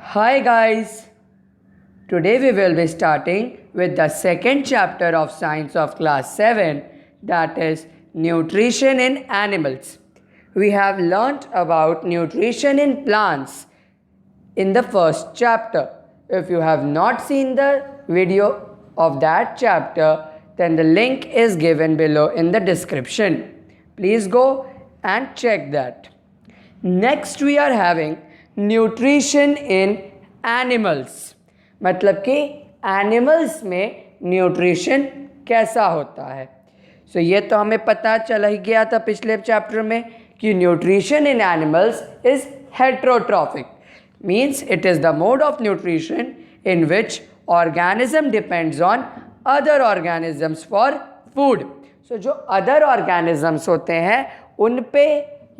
Hi guys, today we will be starting with the second chapter of Science of Class 7, that is Nutrition in Animals. We have learnt about nutrition in plants in the first chapter. If you have not seen the video of that chapter, then the link is given below in the description. Please go and check that. Next we are having nutrition in animals, मतलब कि animals में nutrition कैसा होता है. सो ये तो हमें पता चल ही गया था पिछले चैप्टर में कि nutrition in animals is heterotrophic, means it is the mode of nutrition in which organism depends on other organisms for food. So जो अदर ऑर्गेनिजम्स होते हैं उन पे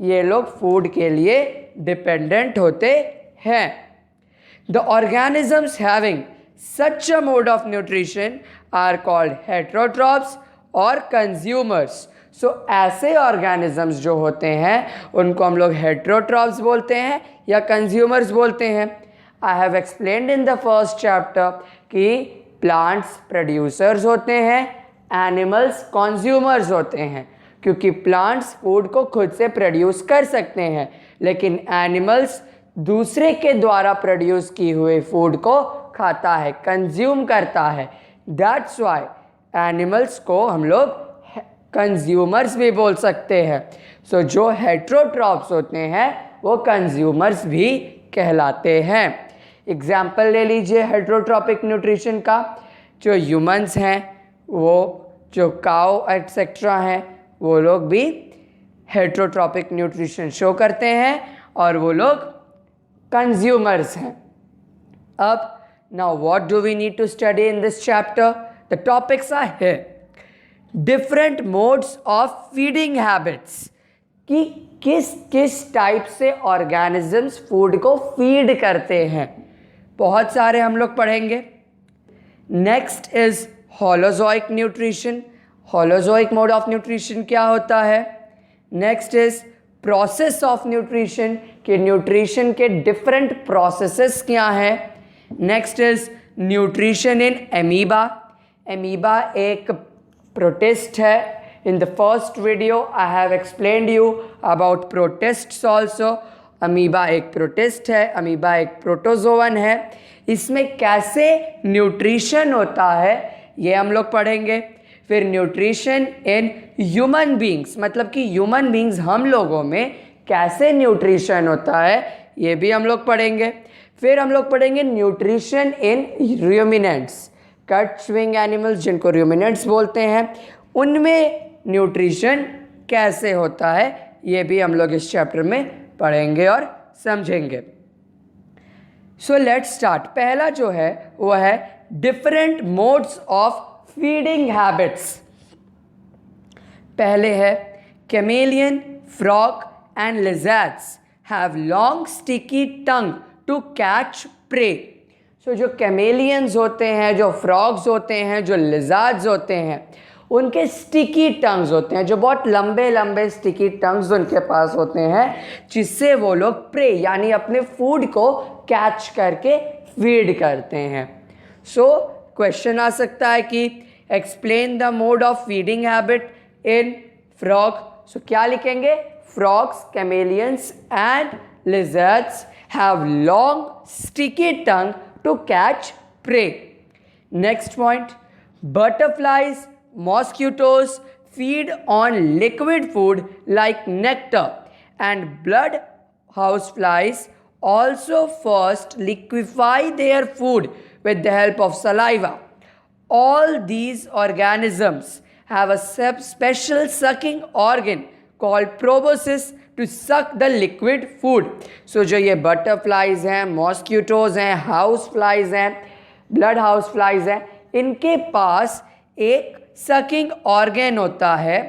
ये लोग फूड के लिए डिपेंडेंट होते हैं. The organisms having such a mode of nutrition are called heterotrophs और कंज्यूमर्स. सो ऐसे ऑर्गेनिजम्स जो होते हैं उनको हम लोग हेट्रोट्रॉप्स बोलते हैं या कंज्यूमर्स बोलते हैं. I have explained in the first chapter कि प्लांट्स प्रोड्यूसर्स होते हैं, एनिमल्स कंज्यूमर्स होते हैं, क्योंकि प्लांट्स फूड को खुद से प्रोड्यूस कर सकते हैं, लेकिन एनिमल्स दूसरे के द्वारा प्रोड्यूस की हुई फूड को खाता है, कंज्यूम करता है. दैट्स वाई एनिमल्स को हम लोग कंज्यूमर्स भी बोल सकते हैं. सो जो हेट्रोट्रॉप्स होते हैं वो कंज्यूमर्स भी कहलाते हैं. एग्जाम्पल ले लीजिए हेट्रोट्रॉपिक न्यूट्रिशन का. जो ह्यूमंस हैं, वो जो काउ एट्सेट्रा हैं, वो लोग भी हेट्रोट्रॉपिक न्यूट्रिशन शो करते हैं और वो लोग कंज्यूमर्स हैं. अब now what do we need to study in this chapter? The topics are here. Different modes of feeding habits, कि किस किस टाइप से ऑर्गेनिजम्स फूड को फीड करते हैं, बहुत सारे हम लोग पढ़ेंगे. Next is holozoic nutrition. Holozoic mode of nutrition क्या होता है? Next is process of nutrition, कि न्यूट्रिशन के डिफरेंट प्रोसेसेस क्या हैं. Next is nutrition in amoeba. Amoeba एक प्रोटिस्ट है. In the first video I have explained you about प्रोटिस्ट्स also. Amoeba एक प्रोटिस्ट है, अमीबा एक प्रोटोजोवन है. इसमें कैसे न्यूट्रिशन होता है ये हम लोग पढ़ेंगे. फिर न्यूट्रिशन इन ह्यूमन बींग्स, मतलब कि ह्यूमन बींग्स हम लोगों में कैसे न्यूट्रिशन होता है ये भी हम लोग पढ़ेंगे. फिर हम लोग पढ़ेंगे nutrition in ruminants, cut swing animals जिनको रूमिनेंट्स बोलते हैं, उनमें न्यूट्रिशन कैसे होता है ये भी हम लोग इस चैप्टर में पढ़ेंगे और समझेंगे. So let's start. पहला जो है वो है different modes of feeding habits. पहले है chameleon, frog and lizards have long sticky tongue to catch prey. So जो कैमेलियंस होते हैं, जो फ्रॉग्स होते हैं, जो लिजर्ड्स होते हैं, उनके स्टिकी टंग्स होते हैं, जो बहुत लंबे लंबे स्टिकी टंग्स उनके पास होते हैं, जिससे वो लोग प्रे यानी अपने फूड को कैच करके फीड करते हैं. सो क्वेश्चन आ सकता है कि explain the mode of feeding habit in frog. So क्या लिखेंगे? Frogs, chameleons and lizards have long sticky tongue to catch prey. Next point, butterflies, mosquitoes feed on liquid food like nectar, and blood houseflies also first liquefy their food with the help of saliva. All these organisms have a special sucking organ called proboscis to suck the liquid food. So जो ये butterflies हैं, mosquitoes हैं, houseflies हैं, blood houseflies हैं, इनके पास एक sucking organ होता है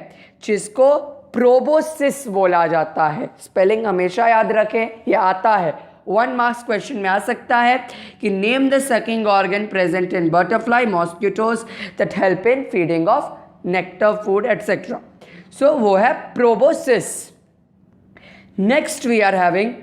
जिसको प्रोबोसिस बोला जाता है. स्पेलिंग हमेशा याद रखें, ये आता है 1 मार्क्स क्वेश्चन में आ सकता है कि name the sucking organ present in butterfly, mosquitoes that help in feeding of nectar, food etcetera. So वो है proboscis. Next we are having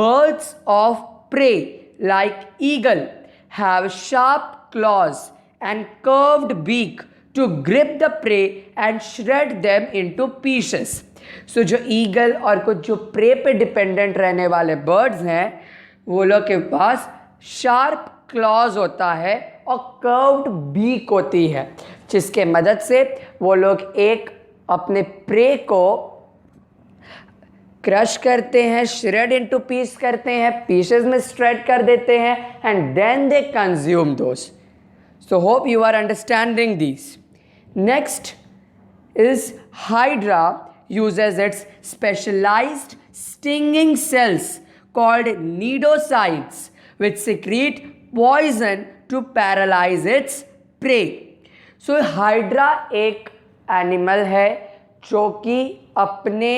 birds of prey like eagle have sharp claws and curved beak to grip the prey and shred them into pieces. So जो eagle और कुछ जो pray पे dependent रहने वाले birds हैं वो लोग के पास शार्प क्लॉज होता है और कर्व्ड बीक होती है, जिसके मदद से वो लोग एक अपने प्रे को क्रश करते हैं, श्रेड इनटू पीस करते हैं, पीसेस में श्रेड कर देते हैं, and then they consume those. So hope you are understanding these. Next is Hydra uses its specialized stinging cells called cnidocytes which secrete poison to paralyze its prey. So Hydra एक animal है जो कि अपने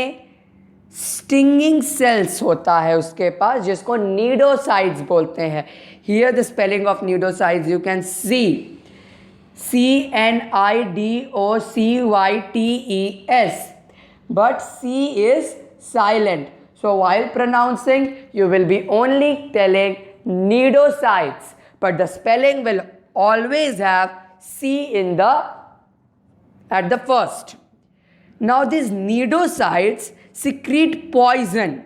stinging cells होता है उसके पास, जिसको cnidocytes बोलते हैं. Here the spelling of cnidocytes you can see CNIDOCYTES, but C is silent. So while pronouncing, you will be only telling cnidocytes, but the spelling will always have C at the first. Now these cnidocytes secrete poison,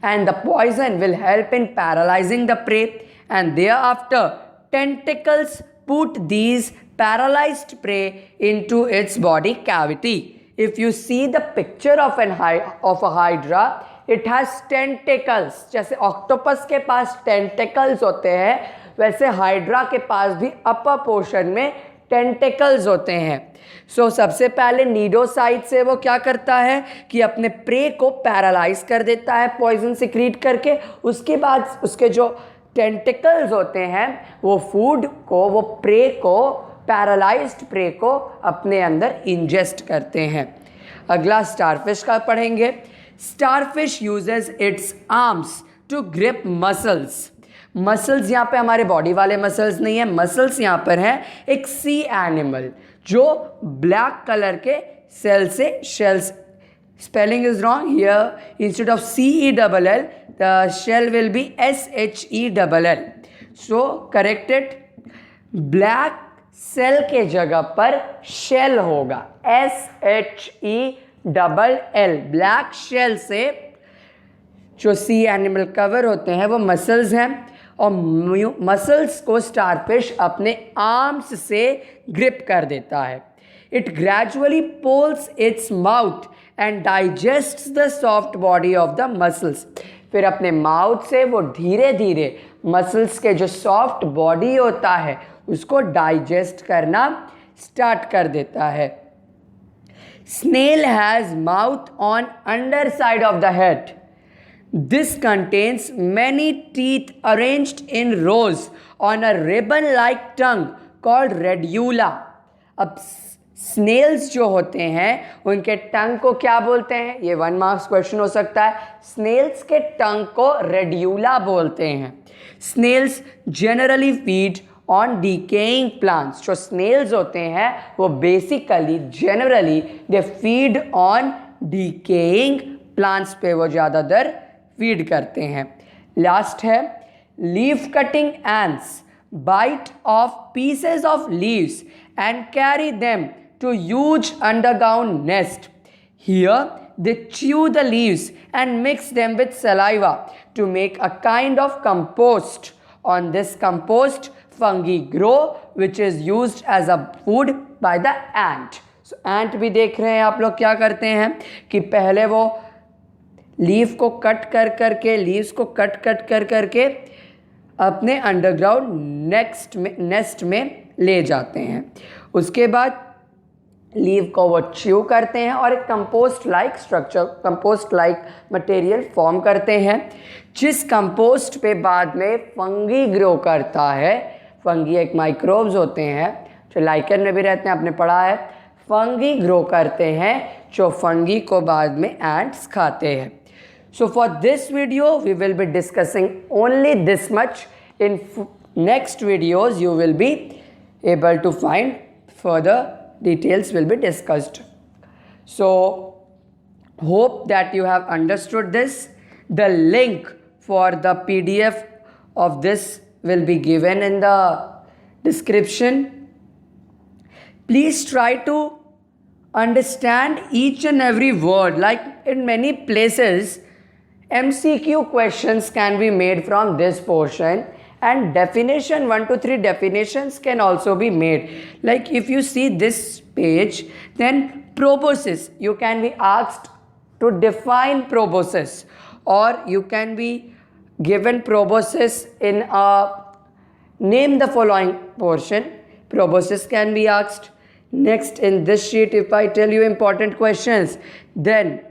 and the poison will help in paralyzing the prey, and thereafter tentacles put these paralyzed prey into its body cavity. If you see the picture of a hydra, it has tentacles. जैसे octopus के पास tentacles होते हैं, वैसे hydra के पास भी upper portion में tentacles होते हैं. सो सबसे पहले नीडोसाइट से वो क्या करता है कि अपने प्रे को पैरालाइज कर देता है पॉइजन सिक्रीट करके. उसके बाद उसके जो टेंटिकल्स होते हैं वो फूड को, वो प्रे को, पैरालाइज्ड प्रे को अपने अंदर इंजेस्ट करते हैं. अगला स्टारफिश का पढ़ेंगे. Starfish uses its arms to grip mussels. Mussels यहाँ पे हमारे बॉडी वाले मसल्स नहीं है, मसल्स यहाँ पर हैं एक सी एनिमल जो ब्लैक कलर के सेल से shells. Spelling is wrong here. Instead of CELL the shell will be SHELL. So corrected. Black cell के जगह पर शेल होगा SHELL. ब्लैक शेल से जो सी एनिमल कवर होते हैं वो मसल्स हैं, और मसल्स को स्टारफिश अपने आर्म्स से ग्रिप कर देता है. It gradually pulls its mouth and digests the soft body of the mussels. फिर अपने माउथ से वो धीरे धीरे मसल्स के जो सॉफ्ट बॉडी होता है उसको डाइजेस्ट करना स्टार्ट कर देता है. Snail has mouth on underside of the head. This contains many teeth arranged in rows on a ribbon-like tongue called radula. अब स्नेल्स जो होते हैं उनके टंग को क्या बोलते हैं? ये 1 मार्क्स क्वेश्चन हो सकता है. स्नेल्स के टंग को रेड्यूला बोलते हैं. Snails generally feed on decaying plants. जो स्नेल्स होते हैं वो basically generally they feed on decaying plants पे वो ज़्यादातर फीड करते हैं. लास्ट है leaf cutting ants bite off pieces of leaves and carry them to huge underground nest. Here they chew the leaves and mix them with saliva to make a kind of compost. On this compost, fungi grow, which is used as a food by the ant. So ant भी देख रहे हैं आप लोग क्या करते हैं कि पहले वो लीफ को कट कर करके, लीव्स को कट कर करके अपने अंडरग्राउंड नेस्ट में ले जाते हैं. उसके बाद लीव को वो च्यू करते हैं और एक compost like structure, compost like material form करते हैं, जिस कंपोस्ट पे बाद में फंगी ग्रो करता है. फंगी एक माइक्रोब्स होते हैं जो लाइकन में भी रहते हैं, आपने पढ़ा है. फंगी ग्रो करते हैं जो फंगी को बाद में एंट्स खाते हैं. So for this video we will be discussing only this much. In next videos you will be able to find further details will be discussed. So hope that you have understood this. The link for the PDF of this will be given in the description. Please try to understand each and every word. Like in many places, MCQ questions can be made from this portion, and definition 1 to 3 definitions can also be made. Like if you see this page, then proboscis, you can be asked to define proboscis, or you can be given proboscis in a name the following portion. Proboscis can be asked. Next in this sheet, if I tell you important questions, then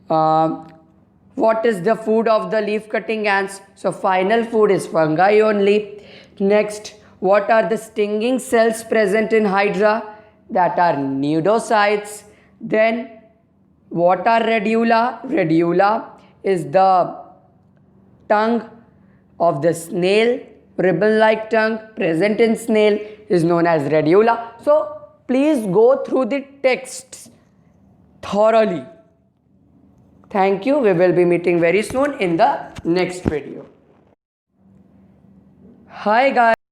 what is the food of the leaf cutting ants? So final food is fungi only. Next, what are the stinging cells present in hydra? That are pneudocytes. Then what are radula? Radula is the tongue of the snail. Ribbon-like tongue present in snail is known as radula. So please go through the texts thoroughly. Thank you. We will be meeting very soon in the next video. Hi guys.